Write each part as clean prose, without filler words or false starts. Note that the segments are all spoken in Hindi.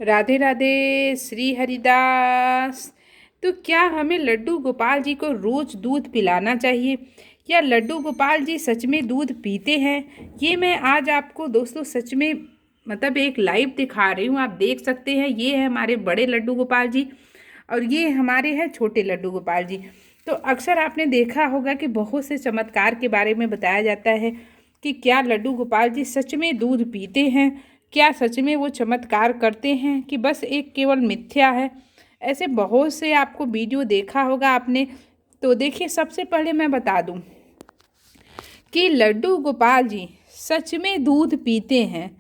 राधे राधे श्री हरिदास। तो क्या हमें लड्डू गोपाल जी को रोज दूध पिलाना चाहिए या लड्डू गोपाल जी सच में दूध पीते हैं? ये मैं आज आपको दोस्तों सच में एक लाइव दिखा रही हूँ। आप देख सकते हैं, ये है हमारे बड़े लड्डू गोपाल जी और ये हमारे हैं छोटे लड्डू गोपाल जी। तो अक्सर आपने देखा होगा कि बहुत से चमत्कार के बारे में बताया जाता है कि क्या लड्डू गोपाल जी सच में दूध पीते हैं, क्या सच में वो चमत्कार करते हैं कि बस एक केवल मिथ्या है। ऐसे बहुत से आपको वीडियो देखा होगा आपने। तो देखिए, सबसे पहले मैं बता दूं कि लड्डू गोपाल जी सच में दूध पीते हैं,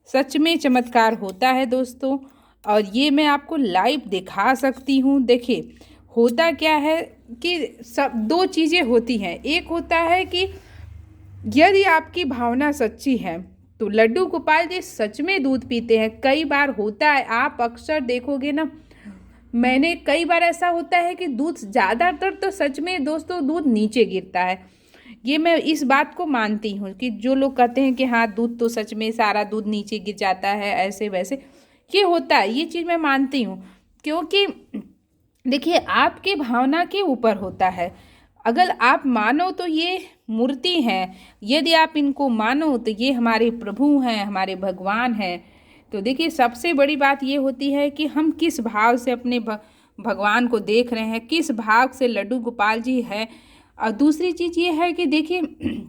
सच में चमत्कार होता है दोस्तों। और ये मैं आपको लाइव दिखा सकती हूँ। देखिए, होता क्या है कि सब दो चीज़ें होती हैं। एक होता है कि यदि आपकी भावना सच्ची है तो लड्डू गोपाल जी सच में दूध पीते हैं। कई बार होता है, आप अक्सर देखोगे ना, मैंने कई बार ऐसा होता है कि दूध ज़्यादातर तो सच में दोस्तों दूध नीचे गिरता है। ये मैं इस बात को मानती हूँ कि जो लोग कहते हैं कि हाँ दूध तो सच में सारा दूध नीचे गिर जाता है, ऐसे वैसे ये होता है, ये चीज़ मैं मानती हूँ। क्योंकि देखिए, आपके भावना के ऊपर होता है। अगर आप मानो तो ये मूर्ति हैं, यदि आप इनको मानो तो ये हमारे प्रभु हैं, हमारे भगवान हैं। तो देखिए, सबसे बड़ी बात ये होती है कि हम किस भाव से अपने भगवान को देख रहे हैं, किस भाव से लड्डू गोपाल जी हैं। और दूसरी चीज़ ये है कि देखिए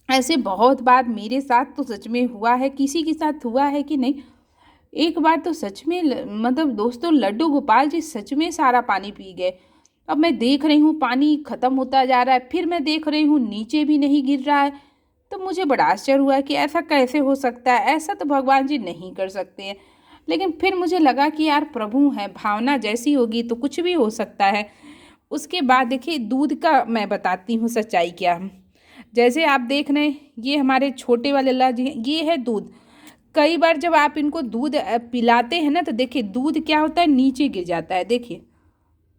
ऐसे बहुत बार मेरे साथ तो सच में हुआ है, किसी के साथ हुआ है कि नहीं। एक बार तो सच में दोस्तों लड्डू गोपाल जी सच में सारा पानी पी गए। अब मैं देख रही हूँ पानी ख़त्म होता जा रहा है, फिर मैं देख रही हूँ नीचे भी नहीं गिर रहा है। तो मुझे बड़ा आश्चर्य हुआ कि ऐसा कैसे हो सकता है, ऐसा तो भगवान जी नहीं कर सकते हैं। लेकिन फिर मुझे लगा कि यार प्रभु है, भावना जैसी होगी तो कुछ भी हो सकता है। उसके बाद देखिए, दूध का मैं बताती हूँ सच्चाई क्या है। जैसे आप देख रहे हैं, ये हमारे छोटे वाले लाल जी हैं, ये है दूध। कई बार जब आप इनको दूध पिलाते हैं ना तो देखिए दूध क्या होता है, नीचे गिर जाता है। देखिए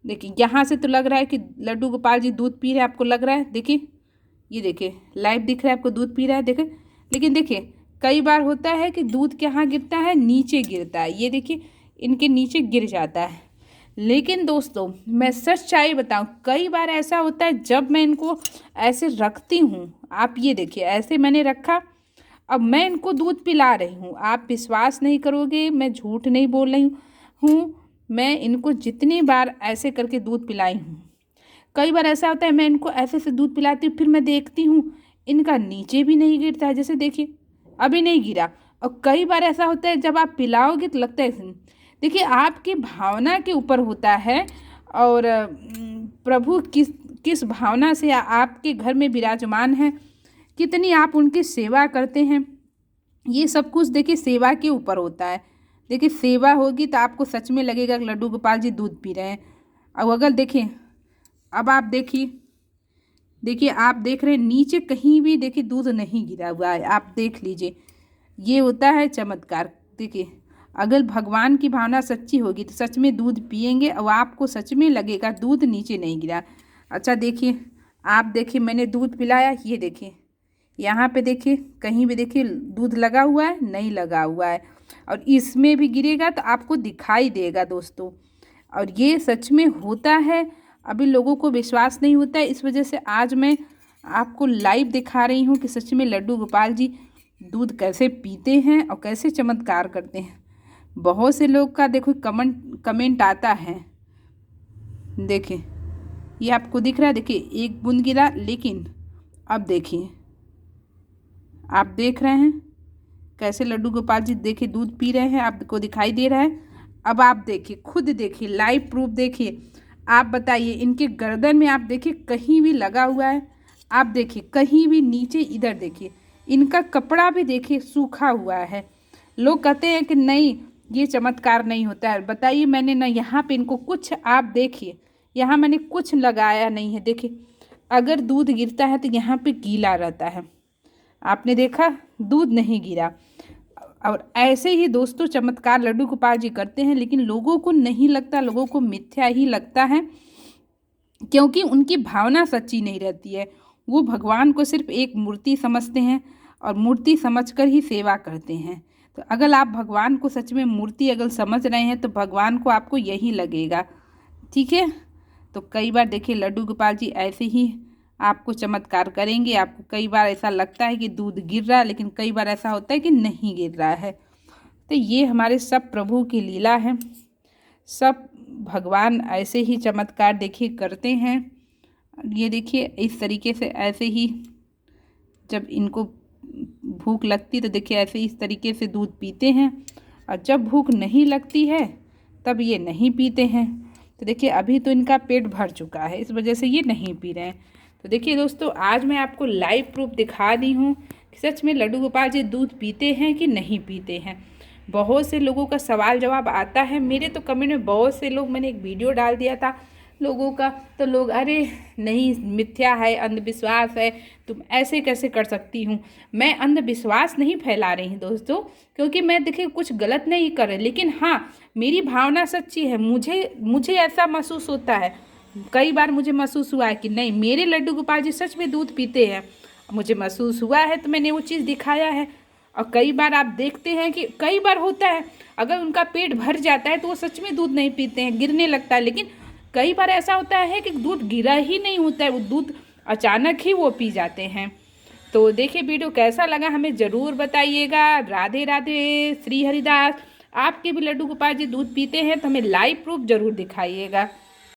देखिए, यहाँ से तो लग रहा है कि लड्डू गोपाल जी दूध पी रहे हैं, आपको लग रहा है। देखिए, ये देखिए लाइव दिख रहा है आपको, दूध पी रहा है, देखिए। लेकिन देखिए, कई बार होता है कि दूध कहाँ गिरता है, नीचे गिरता है। ये देखिए, इनके नीचे गिर जाता है। लेकिन दोस्तों मैं सच्चाई बताऊं, कई बार ऐसा होता है जब मैं इनको ऐसे रखती हूँ, आप ये देखिए ऐसे मैंने रखा, अब मैं इनको दूध पिला रही हूँ। आप विश्वास नहीं करोगे, मैं झूठ नहीं बोल रही हूँ। मैं इनको जितनी बार ऐसे करके दूध पिलाई हूँ, कई बार ऐसा होता है मैं इनको ऐसे से दूध पिलाती हूँ, फिर मैं देखती हूँ इनका नीचे भी नहीं गिरता है। जैसे देखिए अभी नहीं गिरा। और कई बार ऐसा होता है जब आप पिलाओगे तो लगता है देखिए आपकी भावना के ऊपर होता है। और प्रभु किस किस भावना से आपके घर में विराजमान है, कितनी आप उनकी सेवा करते हैं, ये सब कुछ देखिए सेवा के ऊपर होता है। देखिए, सेवा होगी तो आपको सच में लगेगा कि लड्डू गोपाल जी दूध पी रहे हैं। अब अगर देखिए, अब आप देखिए, देखिए आप देख रहे हैं नीचे कहीं भी देखिए दूध नहीं गिरा हुआ है, आप देख लीजिए। ये होता है चमत्कार। देखिए, अगर भगवान की भावना सच्ची होगी तो सच में दूध पिएंगे और आपको सच में लगेगा दूध नीचे नहीं गिरा। अच्छा देखिए, आप देखिए मैंने दूध पिलाया, ये देखिए यहाँ पे देखिए कहीं भी देखिए दूध लगा हुआ है, नहीं लगा हुआ है। और इसमें भी गिरेगा तो आपको दिखाई देगा दोस्तों। और ये सच में होता है। अभी लोगों को विश्वास नहीं होता है, इस वजह से आज मैं आपको लाइव दिखा रही हूँ कि सच में लड्डू गोपाल जी दूध कैसे पीते हैं और कैसे चमत्कार करते हैं। बहुत से लोग का देखो कमेंट आता है। देखिए, ये आपको दिख रहा है, देखिए एक बूंद गिरा, लेकिन अब देखिए आप देख रहे हैं कैसे लड्डू गोपाल जी देखिए दूध पी रहे हैं, आपको दिखाई दे रहा है। अब आप देखिए, खुद देखिए, लाइव प्रूफ देखिए। आप बताइए, इनके गर्दन में आप देखिए कहीं भी लगा हुआ है, आप देखिए कहीं भी नीचे, इधर देखिए इनका कपड़ा भी देखिए सूखा हुआ है। लोग कहते हैं कि नहीं ये चमत्कार नहीं होता है। बताइए, मैंने ना यहाँ पे इनको कुछ, आप देखिए यहाँ मैंने कुछ लगाया नहीं है। देखिए, अगर दूध गिरता है तो यहाँ पे गीला रहता है, आपने देखा दूध नहीं गिरा। और ऐसे ही दोस्तों चमत्कार लड्डू गोपाल जी करते हैं, लेकिन लोगों को नहीं लगता, लोगों को मिथ्या ही लगता है, क्योंकि उनकी भावना सच्ची नहीं रहती है। वो भगवान को सिर्फ एक मूर्ति समझते हैं और मूर्ति समझकर ही सेवा करते हैं। तो अगर आप भगवान को सच में मूर्ति अगर समझ रहे हैं तो भगवान को आपको यही लगेगा, ठीक है। तो कई बार देखिए लड्डू गोपाल जी ऐसे ही आपको चमत्कार करेंगे। आपको कई बार ऐसा लगता है कि दूध गिर रहा है, लेकिन कई बार ऐसा होता है कि नहीं गिर रहा है। तो ये हमारे सब प्रभु की लीला है। सब भगवान ऐसे ही चमत्कार देखिए करते हैं। ये देखिए इस तरीके से ऐसे ही जब इनको भूख लगती तो देखिए ऐसे इस तरीके से दूध पीते हैं, और जब भूख नहीं लगती है तब ये नहीं पीते हैं। तो देखिए अभी तो इनका पेट भर चुका है, इस वजह से ये नहीं पी रहे हैं। तो देखिए दोस्तों, आज मैं आपको लाइव प्रूफ दिखा दी हूँ कि सच में लड्डू गोपाल जी दूध पीते हैं कि नहीं पीते हैं। बहुत से लोगों का सवाल जवाब आता है मेरे तो कमेंट में। बहुत से लोग, मैंने एक वीडियो डाल दिया था लोगों का, तो लोग अरे नहीं मिथ्या है, अंधविश्वास है, तुम ऐसे कैसे कर सकती हूँ। मैं अंधविश्वास नहीं फैला रही हूँ दोस्तों, क्योंकि मैं देखिए कुछ गलत नहीं कर रही, लेकिन हाँ मेरी भावना सच्ची है। मुझे ऐसा महसूस होता है, कई बार मुझे महसूस हुआ है कि नहीं मेरे लड्डू गोपाल जी सच में दूध पीते हैं। मुझे महसूस हुआ है तो मैंने वो चीज़ दिखाया है। और कई बार आप देखते हैं कि कई बार होता है अगर उनका पेट भर जाता है तो वो सच में दूध नहीं पीते हैं, गिरने लगता है। लेकिन कई बार ऐसा होता है कि दूध गिरा ही नहीं होता है, वो दूध अचानक ही वो पी जाते हैं। तो देखिए वीडियो कैसा लगा हमें ज़रूर बताइएगा। राधे राधे। श्री हरिदास। आपके भी लड्डू गोपाल जी दूध पीते हैं तो हमें लाइव प्रूफ ज़रूर दिखाइएगा।